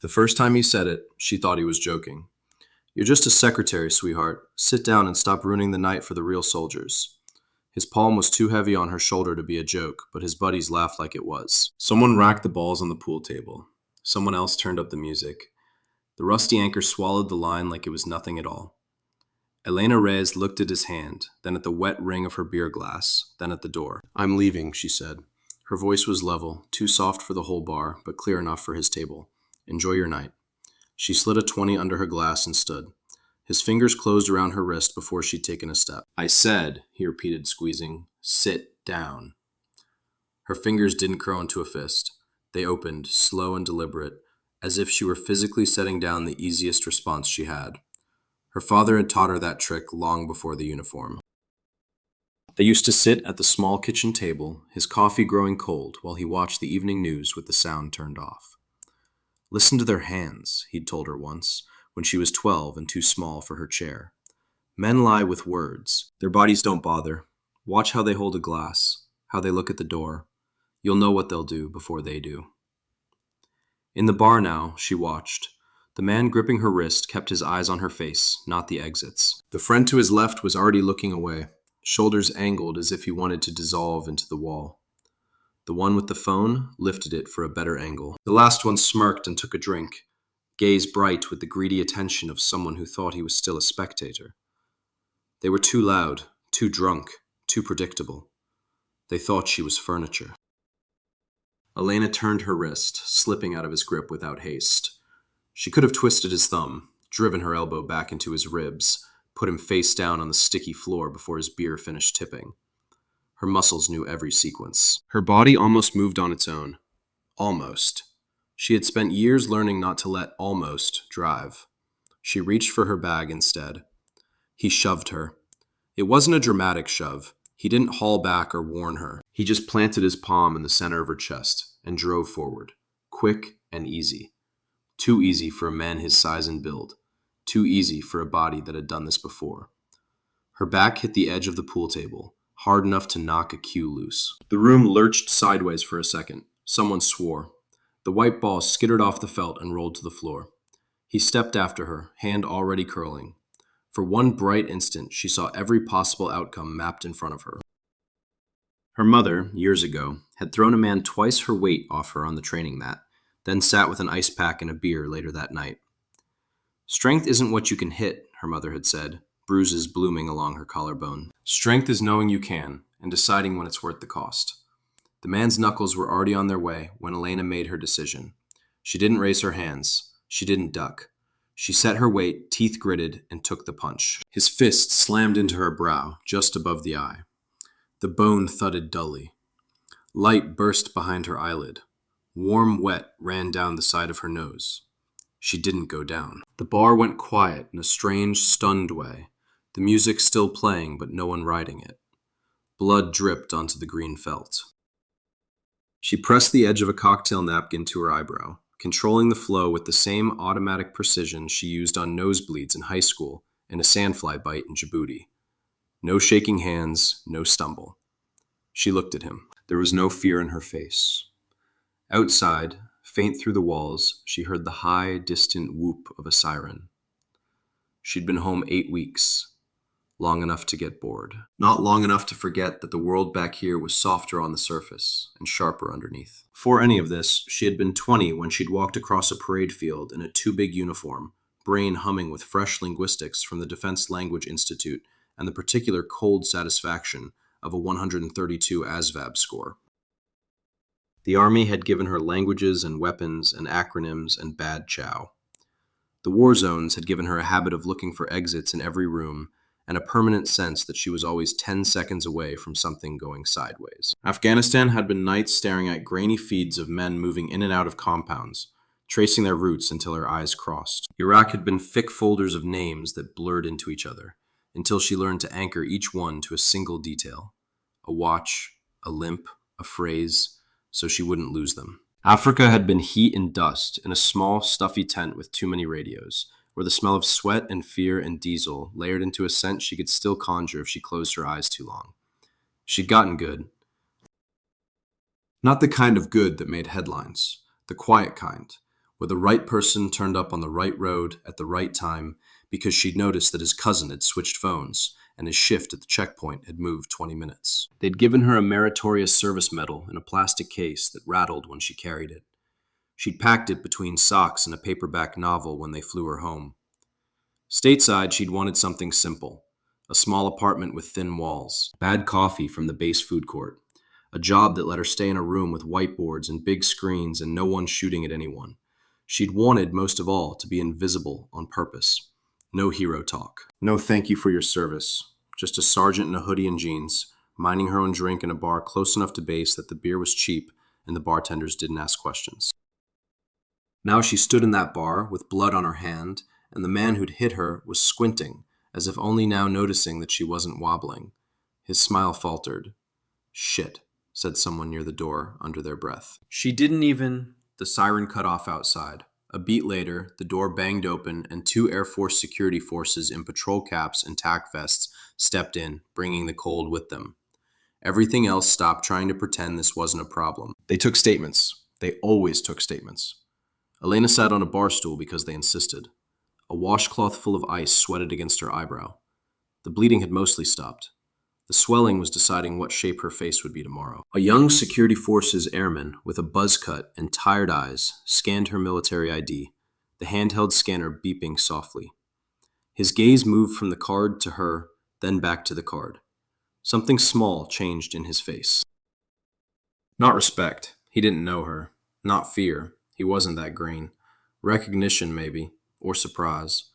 The first time he said it, she thought he was joking. "You're just a secretary, sweetheart. Sit down and stop ruining the night for the real soldiers." His palm was too heavy on her shoulder to be a joke, but his buddies laughed like it was. Someone racked the balls on the pool table. Someone else turned up the music. The rusty anchor swallowed the line like it was nothing at all. Elena Reyes looked at his hand, then at the wet ring of her beer glass, then at the door. "I'm leaving," she said. Her voice was level, too soft for the whole bar, but clear enough for his table. "Enjoy your night." She slid a 20 under her glass and stood. His fingers closed around her wrist before she'd taken a step. "I said," he repeated, squeezing, "sit down." Her fingers didn't curl into a fist. They opened, slow and deliberate, as if she were physically setting down the easiest response she had. Her father had taught her that trick long before the uniform. They used to sit at the small kitchen table, his coffee growing cold, while he watched the evening news with the sound turned off. "Listen to their hands," he'd told her once, when she was 12 and too small for her chair. "Men lie with words. Their bodies don't bother. Watch how they hold a glass, how they look at the door. You'll know what they'll do before they do." In the bar now, she watched. The man gripping her wrist kept his eyes on her face, not the exits. The friend to his left was already looking away, shoulders angled as if he wanted to dissolve into the wall. The one with the phone lifted it for a better angle. The last one smirked and took a drink, gaze bright with the greedy attention of someone who thought he was still a spectator. They were too loud, too drunk, too predictable. They thought she was furniture. Elena turned her wrist, slipping out of his grip without haste. She could have twisted his thumb, driven her elbow back into his ribs, put him face down on the sticky floor before his beer finished tipping. Her muscles knew every sequence. Her body almost moved on its own. Almost. She had spent years learning not to let almost drive. She reached for her bag instead. He shoved her. It wasn't a dramatic shove. He didn't haul back or warn her. He just planted his palm in the center of her chest and drove forward, quick and easy. Too easy for a man his size and build. Too easy for a body that had done this before. Her back hit the edge of the pool table, hard enough to knock a cue loose. The room lurched sideways for a second. Someone swore. The white ball skittered off the felt and rolled to the floor. He stepped after her, hand already curling. For one bright instant, she saw every possible outcome mapped in front of her. Her mother, years ago, had thrown a man twice her weight off her on the training mat, then sat with an ice pack and a beer later that night. "Strength isn't what you can hit," her mother had said, bruises blooming along her collarbone. "Strength is knowing you can, and deciding when it's worth the cost." The man's knuckles were already on their way when Elena made her decision. She didn't raise her hands. She didn't duck. She set her weight, teeth gritted, and took the punch. His fist slammed into her brow, just above the eye. The bone thudded dully. Light burst behind her eyelid. Warm wet ran down the side of her nose. She didn't go down. The bar went quiet in a strange, stunned way, the music still playing but no one riding it. Blood dripped onto the green felt. She pressed the edge of a cocktail napkin to her eyebrow, controlling the flow with the same automatic precision she used on nosebleeds in high school and a sandfly bite in Djibouti. No shaking hands, no stumble. She looked at him. There was no fear in her face. Outside, faint through the walls, she heard the high, distant whoop of a siren. She'd been home 8 weeks, long enough to get bored. Not long enough to forget that the world back here was softer on the surface and sharper underneath. Before any of this, she had been 20 when she'd walked across a parade field in a too-big uniform, brain humming with fresh linguistics from the Defense Language Institute and the particular cold satisfaction of a 132 ASVAB score. The Army had given her languages and weapons and acronyms and bad chow. The war zones had given her a habit of looking for exits in every room and a permanent sense that she was always 10 seconds away from something going sideways. Afghanistan had been nights staring at grainy feeds of men moving in and out of compounds, tracing their routes until her eyes crossed. Iraq had been thick folders of names that blurred into each other, until she learned to anchor each one to a single detail. A watch, a limp, a phrase, so she wouldn't lose them. Africa had been heat and dust in a small, stuffy tent with too many radios, where the smell of sweat and fear and diesel layered into a scent she could still conjure if she closed her eyes too long. She'd gotten good. Not the kind of good that made headlines, the quiet kind, where the right person turned up on the right road at the right time because she'd noticed that his cousin had switched phones and his shift at the checkpoint had moved 20 minutes. They'd given her a meritorious service medal in a plastic case that rattled when she carried it. She'd packed it between socks and a paperback novel when they flew her home. Stateside, she'd wanted something simple: a small apartment with thin walls, bad coffee from the base food court, a job that let her stay in a room with whiteboards and big screens and no one shooting at anyone. She'd wanted, most of all, to be invisible on purpose. No hero talk. No thank you for your service. Just a sergeant in a hoodie and jeans, minding her own drink in a bar close enough to base that the beer was cheap and the bartenders didn't ask questions. Now she stood in that bar with blood on her hand, and the man who'd hit her was squinting, as if only now noticing that she wasn't wobbling. His smile faltered. "Shit," said someone near the door under their breath. She didn't even... The siren cut off outside. A beat later, the door banged open and 2 Air Force security forces in patrol caps and tack vests stepped in, bringing the cold with them. Everything else stopped trying to pretend this wasn't a problem. They took statements. They always took statements. Elena sat on a bar stool because they insisted. A washcloth full of ice sweated against her eyebrow. The bleeding had mostly stopped. The swelling was deciding what shape her face would be tomorrow. A young security forces airman with a buzz cut and tired eyes scanned her military ID, the handheld scanner beeping softly. His gaze moved from the card to her, then back to the card. Something small changed in his face. Not respect. He didn't know her. Not fear. He wasn't that green. Recognition, maybe, or surprise.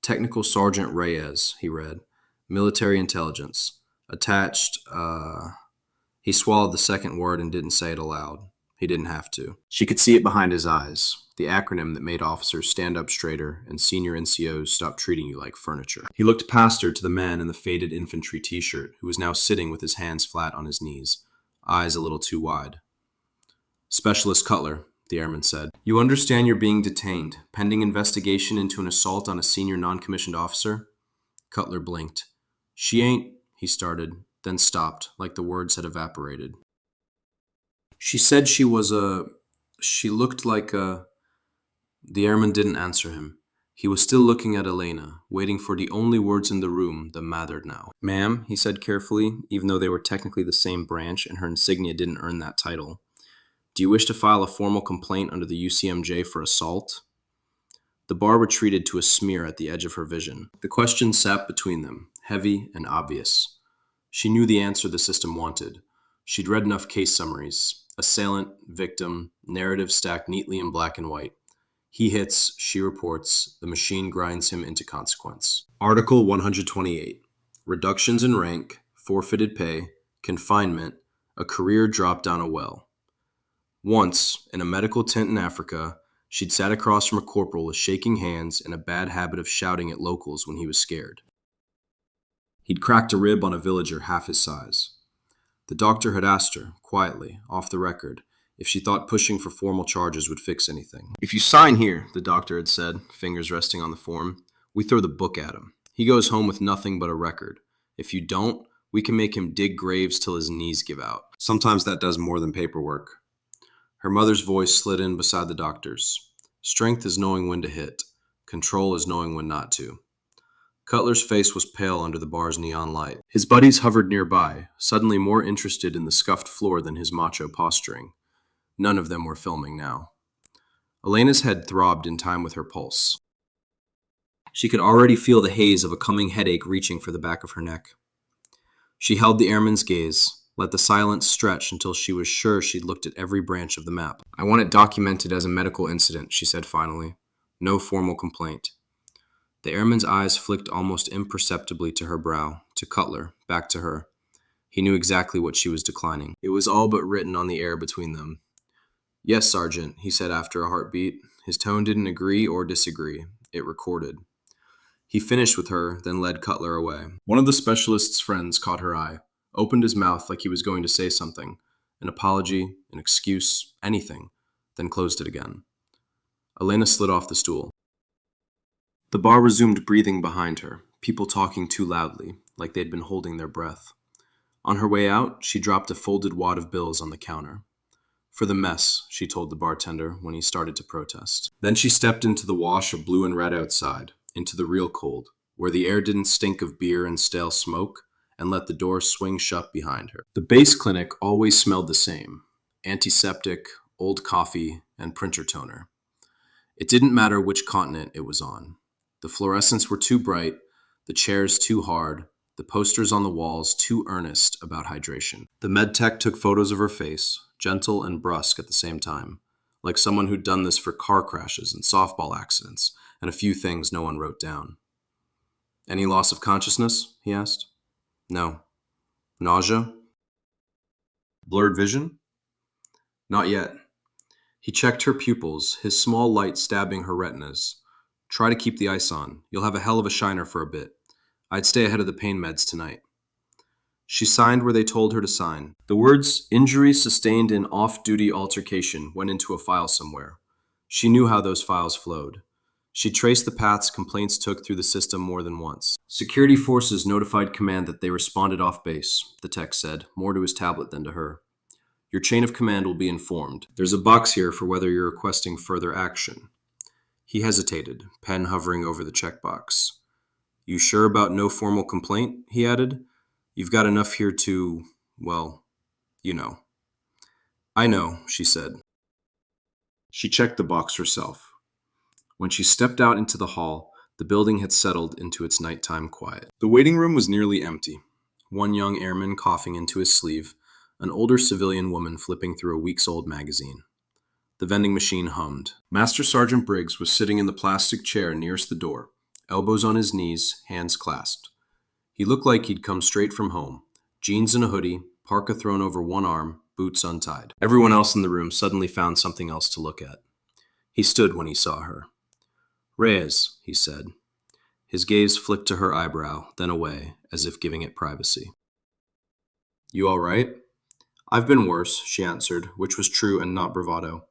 Technical Sergeant Reyes, he read. Military intelligence. Attached, He swallowed the second word and didn't say it aloud. He didn't have to. She could see it behind his eyes, the acronym that made officers stand up straighter and senior NCOs stop treating you like furniture. He looked past her to the man in the faded infantry t-shirt, who was now sitting with his hands flat on his knees, eyes a little too wide. Specialist Cutler, the airman said. You understand you're being detained, pending investigation into an assault on a senior non-commissioned officer? Cutler blinked. She ain't, he started, then stopped, like the words had evaporated. She said she looked like a... The airman didn't answer him. He was still looking at Elena, waiting for the only words in the room that mattered now. Ma'am, he said carefully, even though they were technically the same branch and her insignia didn't earn that title. Do you wish to file a formal complaint under the UCMJ for assault? The bar retreated to a smear at the edge of her vision. The question sat between them, heavy and obvious. She knew the answer the system wanted. She'd read enough case summaries. Assailant, victim, narrative stacked neatly in black and white. He hits, she reports, the machine grinds him into consequence. Article 128. Reductions in rank, forfeited pay, confinement, a career drop down a well. Once, in a medical tent in Africa, she'd sat across from a corporal with shaking hands and a bad habit of shouting at locals when he was scared. He'd cracked a rib on a villager half his size. The doctor had asked her, quietly, off the record, if she thought pushing for formal charges would fix anything. If you sign here, the doctor had said, fingers resting on the form, we throw the book at him. He goes home with nothing but a record. If you don't, we can make him dig graves till his knees give out. Sometimes that does more than paperwork. Her mother's voice slid in beside the doctor's. Strength is knowing when to hit. Control is knowing when not to. Cutler's face was pale under the bar's neon light. His buddies hovered nearby, suddenly more interested in the scuffed floor than his macho posturing. None of them were filming now. Elena's head throbbed in time with her pulse. She could already feel the haze of a coming headache reaching for the back of her neck. She held the airman's gaze, let the silence stretch until she was sure she'd looked at every branch of the map. I want it documented as a medical incident, she said finally. No formal complaint. The airman's eyes flicked almost imperceptibly to her brow, to Cutler, back to her. He knew exactly what she was declining. It was all but written on the air between them. Yes, Sergeant, he said after a heartbeat. His tone didn't agree or disagree. It recorded. He finished with her, then led Cutler away. One of the specialist's friends caught her eye, opened his mouth like he was going to say something, an apology, an excuse, anything, then closed it again. Elena slid off the stool. The bar resumed breathing behind her, people talking too loudly, like they'd been holding their breath. On her way out, she dropped a folded wad of bills on the counter. For the mess, she told the bartender when he started to protest. Then she stepped into the wash of blue and red outside, into the real cold, where the air didn't stink of beer and stale smoke, and let the door swing shut behind her. The base clinic always smelled the same: antiseptic, old coffee, and printer toner. It didn't matter which continent it was on. The fluorescents were too bright, the chairs too hard, the posters on the walls too earnest about hydration. The med tech took photos of her face, gentle and brusque at the same time, like someone who'd done this for car crashes and softball accidents and a few things no one wrote down. Any loss of consciousness? He asked. No. Nausea? Blurred vision? Not yet. He checked her pupils, his small light stabbing her retinas. Try to keep the ice on. You'll have a hell of a shiner for a bit. I'd stay ahead of the pain meds tonight. She signed where they told her to sign. The words "injuries sustained in off-duty altercation" went into a file somewhere. She knew how those files flowed. She traced the paths complaints took through the system more than once. Security forces notified command that they responded off base, the text said, more to his tablet than to her. Your chain of command will be informed. There's a box here for whether you're requesting further action. He hesitated, pen hovering over the checkbox. You sure about no formal complaint? He added. You've got enough here to, well, you know. I know, she said. She checked the box herself. When she stepped out into the hall, the building had settled into its nighttime quiet. The waiting room was nearly empty. One young airman coughing into his sleeve, an older civilian woman flipping through a weeks-old magazine. The vending machine hummed. Master Sergeant Briggs was sitting in the plastic chair nearest the door, elbows on his knees, hands clasped. He looked like he'd come straight from home. Jeans and a hoodie, parka thrown over one arm, boots untied. Everyone else in the room suddenly found something else to look at. He stood when he saw her. Reyes, he said. His gaze flicked to her eyebrow, then away, as if giving it privacy. You all right? I've been worse, she answered, which was true and not bravado.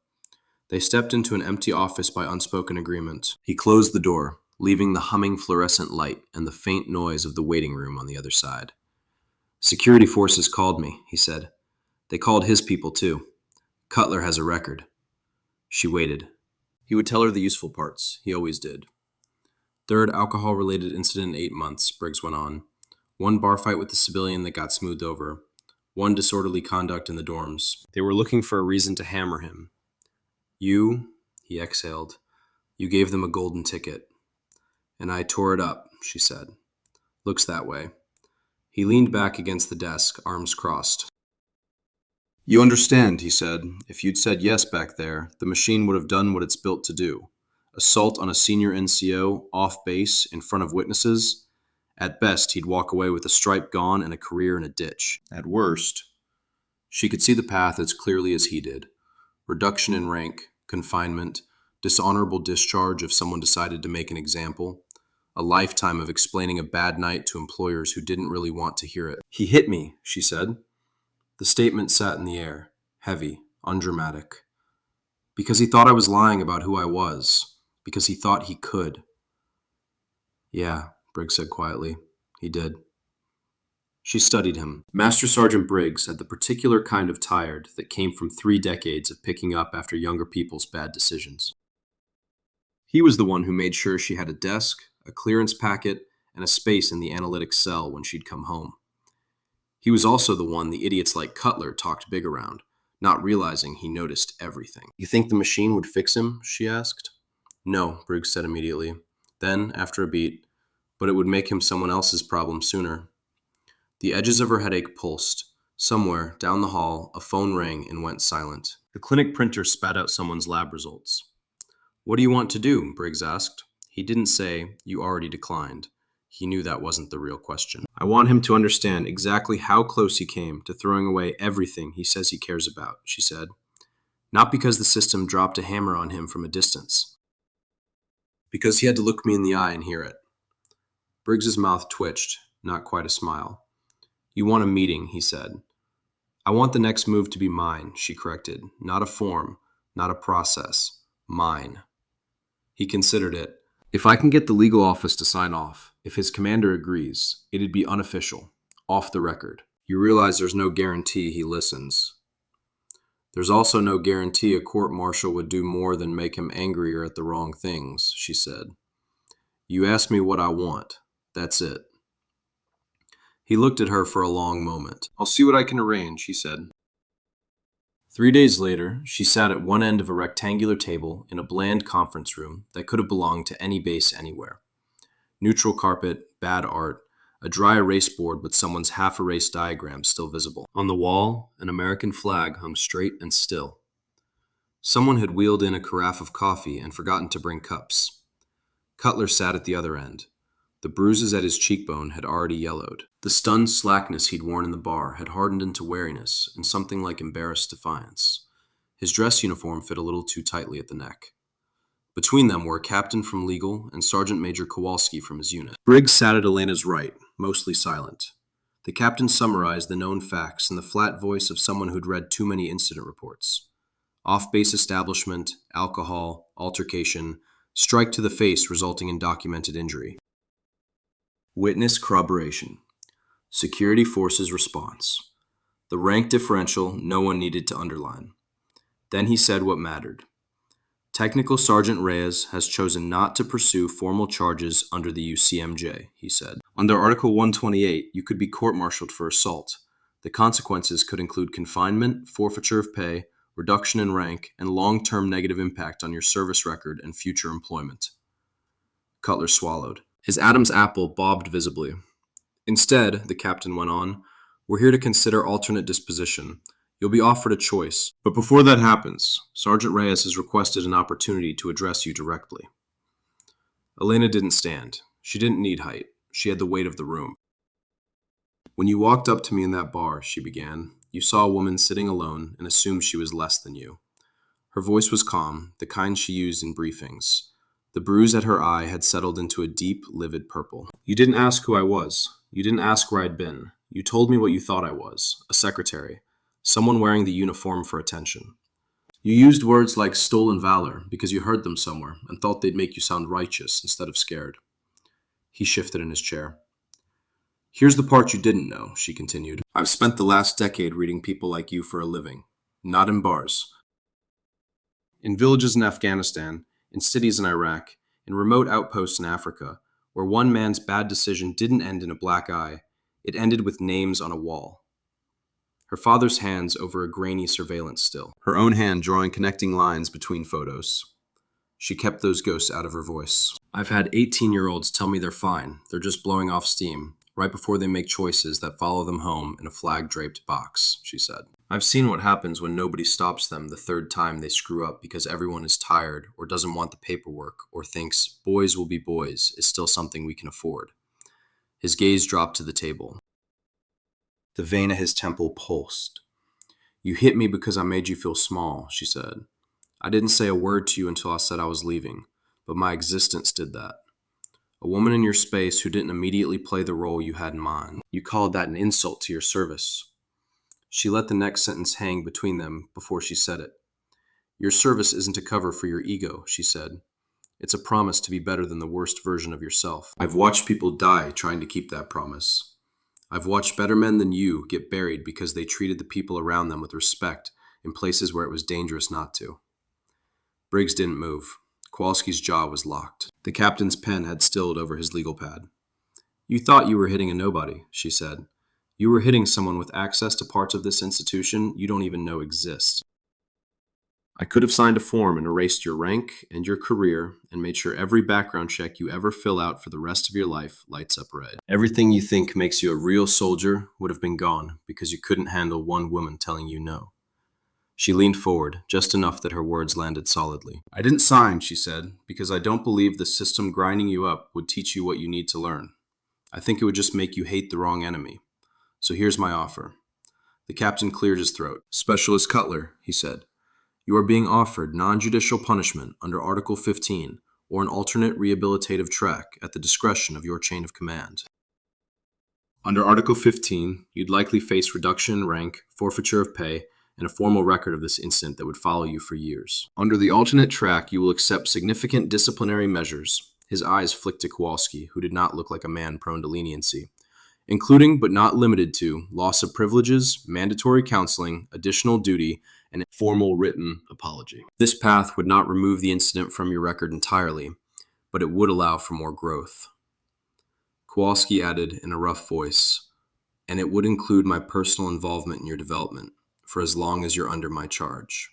They stepped into an empty office by unspoken agreement. He closed the door, leaving the humming fluorescent light and the faint noise of the waiting room on the other side. Security forces called me, he said. They called his people, too. Cutler has a record. She waited. He would tell her the useful parts. He always did. Third alcohol-related incident in 8 months, Briggs went on. One bar fight with the civilian that got smoothed over. One disorderly conduct in the dorms. They were looking for a reason to hammer him. You, he exhaled, you gave them a golden ticket. And I tore it up, she said. Looks that way. He leaned back against the desk, arms crossed. You understand, he said. If you'd said yes back there, the machine would have done what it's built to do. Assault on a senior NCO, off base, in front of witnesses. At best, he'd walk away with a stripe gone and a career in a ditch. At worst, she could see the path as clearly as he did. Reduction in rank, confinement, dishonorable discharge if someone decided to make an example, a lifetime of explaining a bad night to employers who didn't really want to hear it. He hit me, she said. The statement sat in the air, heavy, undramatic. Because he thought I was lying about who I was. Because he thought he could. Yeah, Briggs said quietly. He did. She studied him. Master Sergeant Briggs had the particular kind of tired that came from 3 decades of picking up after younger people's bad decisions. He was the one who made sure she had a desk, a clearance packet, and a space in the analytics cell when she'd come home. He was also the one the idiots like Cutler talked big around, not realizing he noticed everything. You think the machine would fix him? She asked. No, Briggs said immediately. Then, after a beat, but it would make him someone else's problem sooner. The edges of her headache pulsed. Somewhere, down the hall, a phone rang and went silent. The clinic printer spat out someone's lab results. What do you want to do? Briggs asked. He didn't say, you already declined. He knew that wasn't the real question. I want him to understand exactly how close he came to throwing away everything he says he cares about, she said. Not because the system dropped a hammer on him from a distance. Because he had to look me in the eye and hear it. Briggs's mouth twitched, not quite a smile. You want a meeting, he said. I want the next move to be mine, she corrected. Not a form, not a process. Mine. He considered it. If I can get the legal office to sign off, if his commander agrees, it'd be unofficial, off the record. You realize there's no guarantee he listens. There's also no guarantee a court-martial would do more than make him angrier at the wrong things, she said. You asked me what I want. That's it. He looked at her for a long moment. I'll see what I can arrange, he said. 3 days later, she sat at one end of a rectangular table in a bland conference room that could have belonged to any base anywhere. Neutral carpet, bad art, a dry erase board with someone's half-erased diagram still visible. On the wall, an American flag hung straight and still. Someone had wheeled in a carafe of coffee and forgotten to bring cups. Cutler sat at the other end. The bruises at his cheekbone had already yellowed. The stunned slackness he'd worn in the bar had hardened into wariness and something like embarrassed defiance. His dress uniform fit a little too tightly at the neck. Between them were a captain from legal and Sergeant Major Kowalski from his unit. Briggs sat at Elena's right, mostly silent. The captain summarized the known facts in the flat voice of someone who'd read too many incident reports. Off-base establishment, alcohol, altercation, strike to the face resulting in documented injury. Witness corroboration. Security forces response. The rank differential no one needed to underline. Then he said what mattered. Technical Sergeant Reyes has chosen not to pursue formal charges under the UCMJ, he said. Under Article 128, you could be court-martialed for assault. The consequences could include confinement, forfeiture of pay, reduction in rank, and long-term negative impact on your service record and future employment. Cutler swallowed. His Adam's apple bobbed visibly. Instead, the captain went on, we're here to consider alternate disposition. You'll be offered a choice. But before that happens, Sergeant Reyes has requested an opportunity to address you directly. Elena didn't stand. She didn't need height. She had the weight of the room. When you walked up to me in that bar, she began, you saw a woman sitting alone and assumed she was less than you. Her voice was calm, the kind she used in briefings. The bruise at her eye had settled into a deep, livid purple. You didn't ask who I was. You didn't ask where I'd been. You told me what you thought I was, a secretary, someone wearing the uniform for attention. You used words like stolen valor because you heard them somewhere and thought they'd make you sound righteous instead of scared. He shifted in his chair. Here's the part you didn't know, she continued. I've spent the last decade reading people like you for a living, not in bars. In villages in Afghanistan, in cities in Iraq, in remote outposts in Africa, where one man's bad decision didn't end in a black eye, it ended with names on a wall. Her father's hands over a grainy surveillance still, her own hand drawing connecting lines between photos. She kept those ghosts out of her voice. I've had 18-year-olds tell me they're fine, they're just blowing off steam, right before they make choices that follow them home in a flag-draped box, she said. I've seen what happens when nobody stops them the third time they screw up because everyone is tired or doesn't want the paperwork or thinks boys will be boys is still something we can afford. His gaze dropped to the table. The vein at his temple pulsed. You hit me because I made you feel small, she said. I didn't say a word to you until I said I was leaving, but my existence did that. A woman in your space who didn't immediately play the role you had in mind. You called that an insult to your service. She let the next sentence hang between them before she said it. Your service isn't a cover for your ego, she said. It's a promise to be better than the worst version of yourself. I've watched people die trying to keep that promise. I've watched better men than you get buried because they treated the people around them with respect in places where it was dangerous not to. Briggs didn't move. Kowalski's jaw was locked. The captain's pen had stilled over his legal pad. You thought you were hitting a nobody, she said. You were hitting someone with access to parts of this institution you don't even know exist. I could have signed a form and erased your rank and your career and made sure every background check you ever fill out for the rest of your life lights up red. Everything you think makes you a real soldier would have been gone because you couldn't handle one woman telling you no. She leaned forward, just enough that her words landed solidly. I didn't sign, she said, because I don't believe the system grinding you up would teach you what you need to learn. I think it would just make you hate the wrong enemy. So here's my offer. The captain cleared his throat. Specialist Cutler, he said. You are being offered non-judicial punishment under Article 15 or an alternate rehabilitative track at the discretion of your chain of command. Under Article 15, you'd likely face reduction in rank, forfeiture of pay, and a formal record of this incident that would follow you for years. Under the alternate track, you will accept significant disciplinary measures. His eyes flicked to Kowalski, who did not look like a man prone to leniency. Including but not limited to loss of privileges, mandatory counseling, additional duty, and a formal written apology. This path would not remove the incident from your record entirely, but it would allow for more growth. Kowalski added in a rough voice, and it would include my personal involvement in your development for as long as you're under my charge.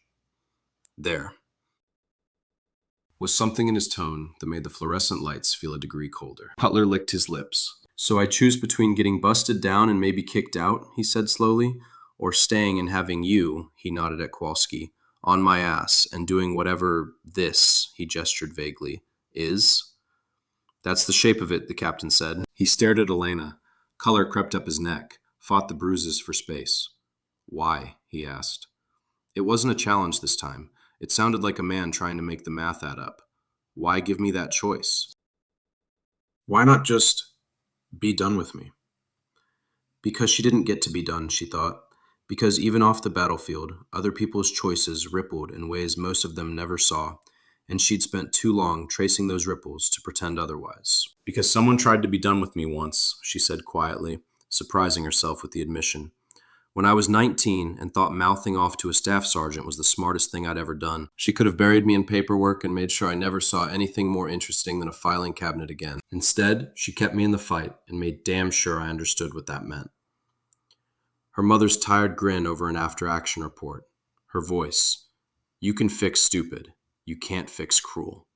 There was something in his tone that made the fluorescent lights feel a degree colder. Cutler licked his lips. So I choose between getting busted down and maybe kicked out, he said slowly, or staying and having you, he nodded at Kowalski, on my ass and doing whatever this, he gestured vaguely, is. That's the shape of it, the captain said. He stared at Elena. Color crept up his neck, fought the bruises for space. Why? He asked. It wasn't a challenge this time. It sounded like a man trying to make the math add up. Why give me that choice? Why not just be done with me? Because she didn't get to be done, she thought. Because even off the battlefield, other people's choices rippled in ways most of them never saw, and she'd spent too long tracing those ripples to pretend otherwise. Because someone tried to be done with me once, she said quietly, surprising herself with the admission. When I was 19 and thought mouthing off to a staff sergeant was the smartest thing I'd ever done, she could have buried me in paperwork and made sure I never saw anything more interesting than a filing cabinet again. Instead, she kept me in the fight and made damn sure I understood what that meant. Her mother's tired grin over an after-action report. Her voice. You can fix stupid. You can't fix cruel.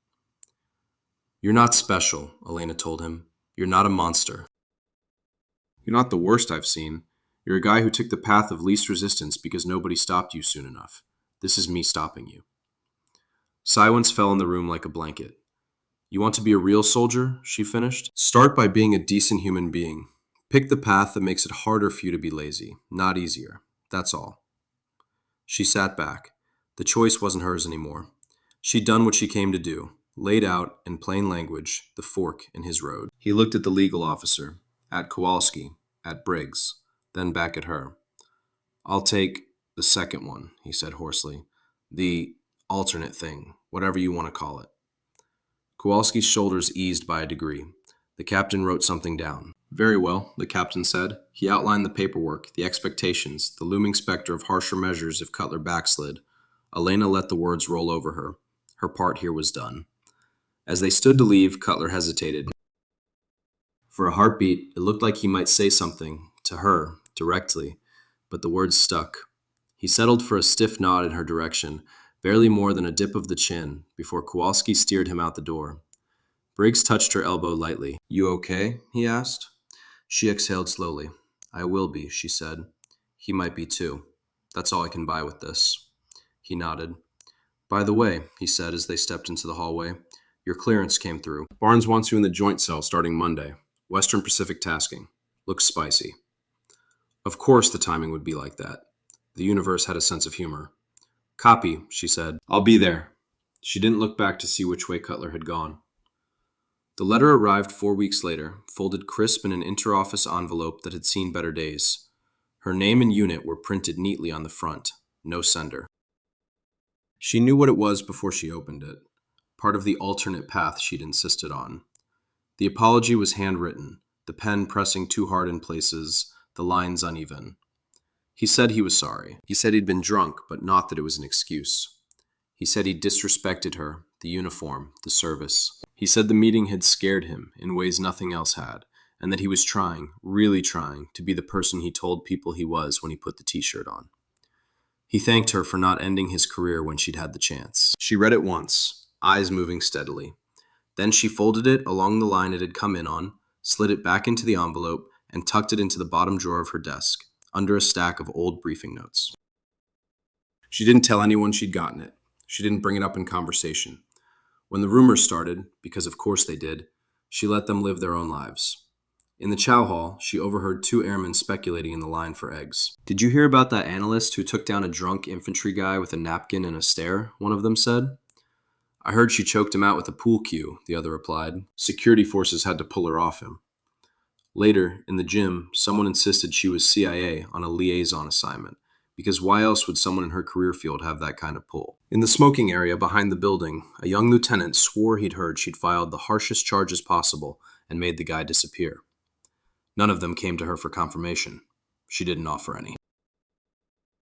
You're not special, Elena told him. You're not a monster. You're not the worst I've seen. You're a guy who took the path of least resistance because nobody stopped you soon enough. This is me stopping you. Silence fell in the room like a blanket. You want to be a real soldier? She finished. Start by being a decent human being. Pick the path that makes it harder for you to be lazy, not easier. That's all. She sat back. The choice wasn't hers anymore. She'd done what she came to do, laid out, in plain language, the fork in his road. He looked at the legal officer, at Kowalski, at Briggs, then back at her. I'll take the second one, he said hoarsely. The alternate thing, whatever you want to call it. Kowalski's shoulders eased by a degree. The captain wrote something down. Very well, the captain said. He outlined the paperwork, the expectations, the looming specter of harsher measures if Cutler backslid. Elena let the words roll over her. Her part here was done. As they stood to leave, Cutler hesitated. For a heartbeat, it looked like he might say something, to her, directly, but the words stuck. He settled for a stiff nod in her direction, barely more than a dip of the chin, before Kowalski steered him out the door. Briggs touched her elbow lightly. You okay? He asked. She exhaled slowly. I will be, she said. He might be too. That's all I can buy with this. He nodded. By the way, he said as they stepped into the hallway, your clearance came through. Barnes wants you in the joint cell starting Monday. Western Pacific tasking. Looks spicy. Of course the timing would be like that. The universe had a sense of humor. Copy, she said. I'll be there. She didn't look back to see which way Cutler had gone. The letter arrived 4 weeks later, folded crisp in an interoffice envelope that had seen better days. Her name and unit were printed neatly on the front. No sender. She knew what it was before she opened it. Part of the alternate path she'd insisted on. The apology was handwritten, the pen pressing too hard in places, the lines uneven. He said he was sorry. He said he'd been drunk, but not that it was an excuse. He said he'd disrespected her, the uniform, the service. He said the meeting had scared him in ways nothing else had, and that he was trying, really trying, to be the person he told people he was when he put the t-shirt on. He thanked her for not ending his career when she'd had the chance. She read it once, eyes moving steadily. Then she folded it along the line it had come in on, slid it back into the envelope, and tucked it into the bottom drawer of her desk, under a stack of old briefing notes. She didn't tell anyone she'd gotten it. She didn't bring it up in conversation. When the rumors started, because of course they did, she let them live their own lives. In the chow hall, she overheard 2 airmen speculating in the line for eggs. Did you hear about that analyst who took down a drunk infantry guy with a napkin and a stare? One of them said. I heard she choked him out with a pool cue, the other replied. Security forces had to pull her off him. Later, in the gym, someone insisted she was CIA on a liaison assignment, because why else would someone in her career field have that kind of pull? In the smoking area behind the building, a young lieutenant swore he'd heard she'd filed the harshest charges possible and made the guy disappear. None of them came to her for confirmation. She didn't offer any.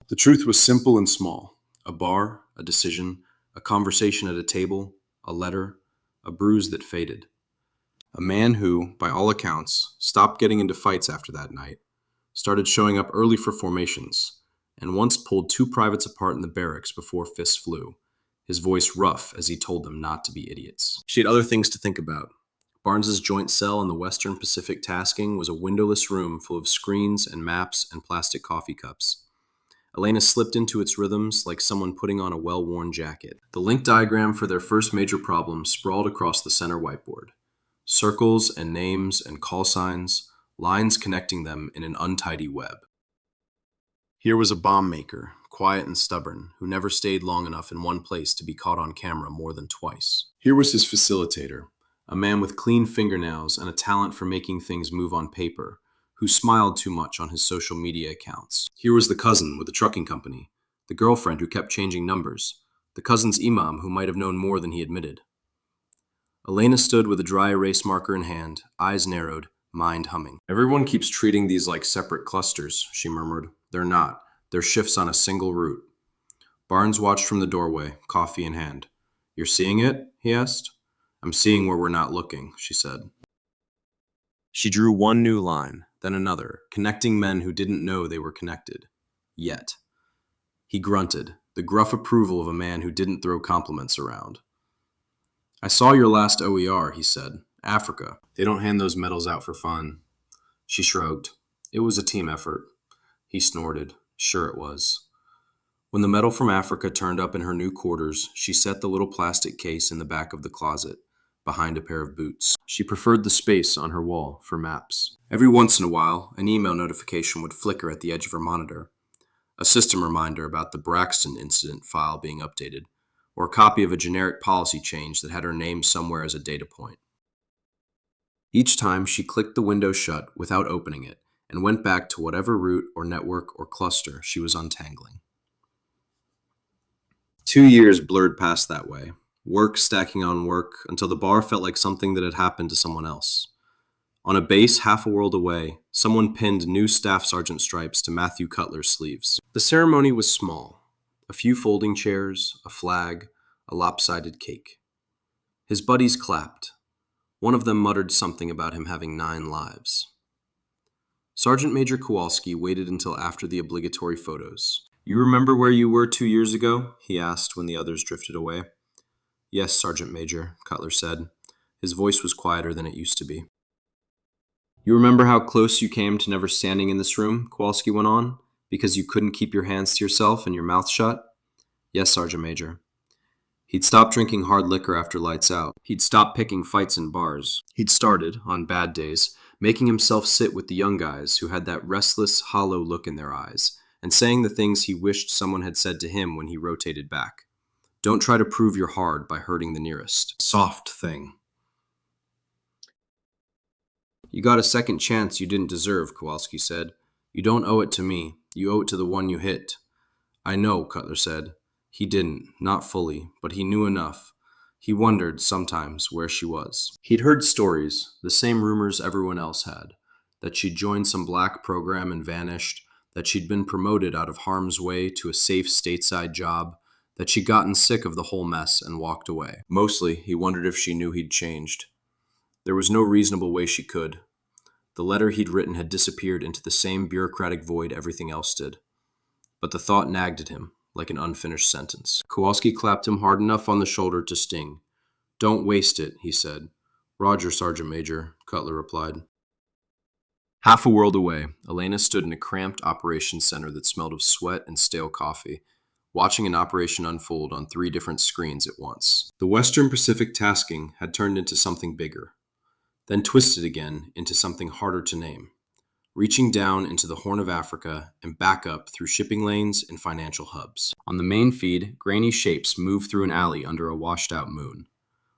The truth was simple and small. A bar, a decision, a conversation at a table, a letter, a bruise that faded. A man who, by all accounts, stopped getting into fights after that night, started showing up early for formations, and once pulled two privates apart in the barracks before fists flew, his voice rough as he told them not to be idiots. She had other things to think about. Barnes's joint cell in the Western Pacific tasking was a windowless room full of screens and maps and plastic coffee cups. Elena slipped into its rhythms like someone putting on a well-worn jacket. The link diagram for their first major problem sprawled across the center whiteboard. Circles and names and call signs, lines connecting them in an untidy web. Here was a bomb maker, quiet and stubborn, who never stayed long enough in one place to be caught on camera more than twice. Here was his facilitator, a man with clean fingernails and a talent for making things move on paper, who smiled too much on his social media accounts. Here was the cousin with the trucking company, the girlfriend who kept changing numbers, the cousin's imam who might have known more than he admitted. Elena stood with a dry erase marker in hand, eyes narrowed, mind humming. Everyone keeps treating these like separate clusters, she murmured. They're not. They're shifts on a single route. Barnes watched from the doorway, coffee in hand. You're seeing it? He asked. I'm seeing where we're not looking, she said. She drew one new line, then another, connecting men who didn't know they were connected. Yet. He grunted, the gruff approval of a man who didn't throw compliments around. I saw your last OER, he said. Africa. They don't hand those medals out for fun. She shrugged. It was a team effort. He snorted. Sure it was. When the medal from Africa turned up in her new quarters, she set the little plastic case in the back of the closet, behind a pair of boots. She preferred the space on her wall for maps. Every once in a while, an email notification would flicker at the edge of her monitor. A system reminder about the Braxton incident file being updated, or a copy of a generic policy change that had her name somewhere as a data point. Each time, she clicked the window shut without opening it and went back to whatever route or network or cluster she was untangling. 2 years blurred past that way, work stacking on work until the bar felt like something that had happened to someone else. On a base half a world away, someone pinned new staff sergeant stripes to Matthew Cutler's sleeves. The ceremony was small. A few folding chairs, a flag, a lopsided cake. His buddies clapped. One of them muttered something about him having 9 lives. Sergeant Major Kowalski waited until after the obligatory photos. You remember where you were 2 years ago? He asked when the others drifted away. Yes, Sergeant Major, Cutler said. His voice was quieter than it used to be. You remember how close you came to never standing in this room? Kowalski went on. Because you couldn't keep your hands to yourself and your mouth shut? Yes, Sergeant Major. He'd stopped drinking hard liquor after lights out. He'd stopped picking fights in bars. He'd started, on bad days, making himself sit with the young guys who had that restless, hollow look in their eyes, and saying the things he wished someone had said to him when he rotated back. Don't try to prove you're hard by hurting the nearest. Soft thing. You got a second chance you didn't deserve, Kowalski said. You don't owe it to me. You owe it to the one you hit. I know, Cutler said. He didn't, not fully, but he knew enough. He wondered, sometimes, where she was. He'd heard stories, the same rumors everyone else had, that she'd joined some black program and vanished, that she'd been promoted out of harm's way to a safe stateside job, that she'd gotten sick of the whole mess and walked away. Mostly, he wondered if she knew he'd changed. There was no reasonable way she could. The letter he'd written had disappeared into the same bureaucratic void everything else did. But the thought nagged at him, like an unfinished sentence. Kowalski clapped him hard enough on the shoulder to sting. Don't waste it, he said. Roger, Sergeant Major, Cutler replied. Half a world away, Elena stood in a cramped operations center that smelled of sweat and stale coffee, watching an operation unfold on 3 different screens at once. The Western Pacific tasking had turned into something bigger, then twisted again into something harder to name, reaching down into the Horn of Africa and back up through shipping lanes and financial hubs. On the main feed, grainy shapes moved through an alley under a washed-out moon.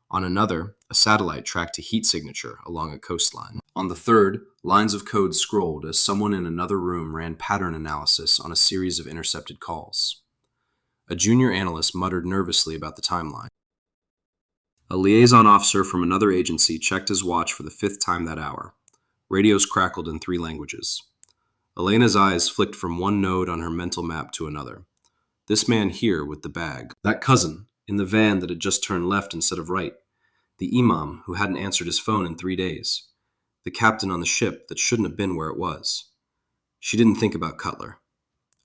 On another, a satellite tracked a heat signature along a coastline. On the third, lines of code scrolled as someone in another room ran pattern analysis on a series of intercepted calls. A junior analyst muttered nervously about the timeline. A liaison officer from another agency checked his watch for the 5th time that hour. Radios crackled in 3 languages. Elena's eyes flicked from one node on her mental map to another. This man here with the bag. That cousin, in the van that had just turned left instead of right. The imam who hadn't answered his phone in 3 days. The captain on the ship that shouldn't have been where it was. She didn't think about Cutler.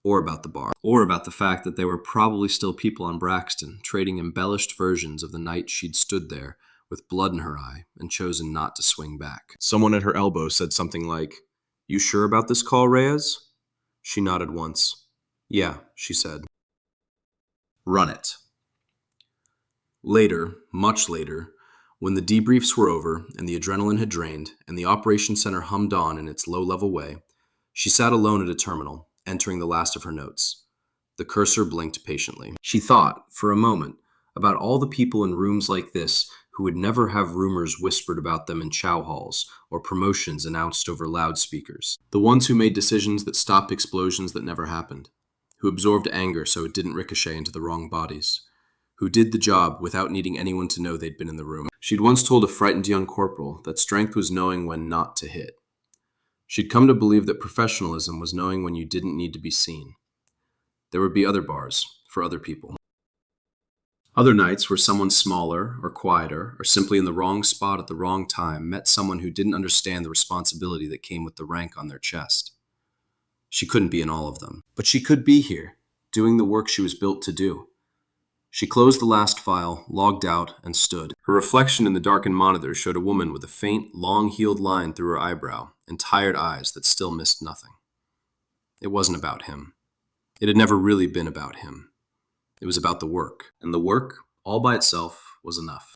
Or about the bar. Or about the fact that there were probably still people on Braxton trading embellished versions of the night she'd stood there with blood in her eye and chosen not to swing back. Someone at her elbow said something like, "You sure about this call, Reyes?" She nodded once. "Yeah," she said. "Run it." Later, much later, when the debriefs were over and the adrenaline had drained and the operation center hummed on in its low-level way, she sat alone at a terminal, entering the last of her notes. The cursor blinked patiently. She thought, for a moment, about all the people in rooms like this who would never have rumors whispered about them in chow halls or promotions announced over loudspeakers. The ones who made decisions that stopped explosions that never happened, who absorbed anger so it didn't ricochet into the wrong bodies, who did the job without needing anyone to know they'd been in the room. She'd once told a frightened young corporal that strength was knowing when not to hit. She'd come to believe that professionalism was knowing when you didn't need to be seen. There would be other bars for other people. Other nights where someone smaller or quieter or simply in the wrong spot at the wrong time met someone who didn't understand the responsibility that came with the rank on their chest. She couldn't be in all of them, but she could be here, doing the work she was built to do. She closed the last file, logged out, and stood. Her reflection in the darkened monitor showed a woman with a faint, long-heeled line through her eyebrow and tired eyes that still missed nothing. It wasn't about him. It had never really been about him. It was about the work, and the work, all by itself, was enough.